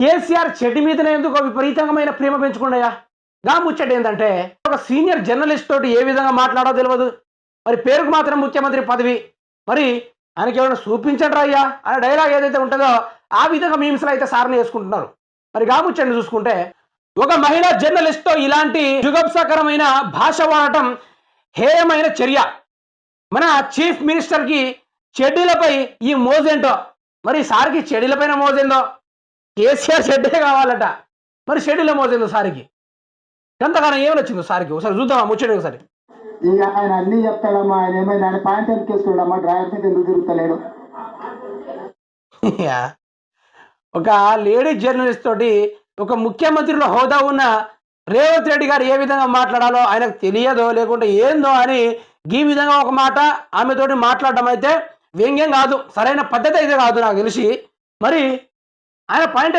కేసీఆర్ చెడ్డి మీదనే ఎందుకు విపరీతమైన ప్రేమ పెంచుకున్నాయా? గా ముచ్చట ఏంటంటే ఒక సీనియర్ జర్నలిస్ట్ తోటి ఏ విధంగా మాట్లాడో తెలియదు. మరి పేరుకు మాత్రం ముఖ్యమంత్రి పదవి. మరి ఆయనకి ఏమైనా చూపించండి అయ్యా అనే డైలాగ్ ఏదైతే ఉంటుందో ఆ విధంగా మీమ్స్లో అయితే సార్ని వేసుకుంటున్నారు. మరి గా ముచ్చటని చూసుకుంటే ఒక మహిళా జర్నలిస్ట్తో ఇలాంటి జుగప్సకరమైన భాష వాడటం హేయమైన చర్య. మన చీఫ్ మినిస్టర్కి చెడ్డీలపై ఈ మోజేంటో, మరి సార్కి చెడ్డీలపైన మోజేందో. కేసీఆర్ షెడ్డే కావాలట, మరి షెడ్యూల్ మోసేందో సారికి. ఎంతగానో ఏమి వచ్చిందో సారికి ఒకసారి చూద్దామా ముచ్చట ఒకసారి. ఇక ఆయన అన్ని చెప్తాడమ్మా, ఆయన ఏమైంది ఆయన పాయింట్ ఎందుకు వేసుకున్నాడమ్మా, డ్రైవర్ మీద ఎందుకు తిరుగుతలేడు? ఒక లేడీ జర్నలిస్ట్ తోటి ఒక ముఖ్యమంత్రిలో హోదా ఉన్న రేవంత్ రెడ్డి గారు ఏ విధంగా మాట్లాడాలో ఆయనకు తెలియదో లేకుంటే ఏందో అని ఈ విధంగా ఒక మాట ఆమెతోటి మాట్లాడడం అయితే వ్యంగ్యం కాదు, సరైన పద్ధతి అయితే కాదు నాకు తెలిసి. మరి ఆయన పాయింట్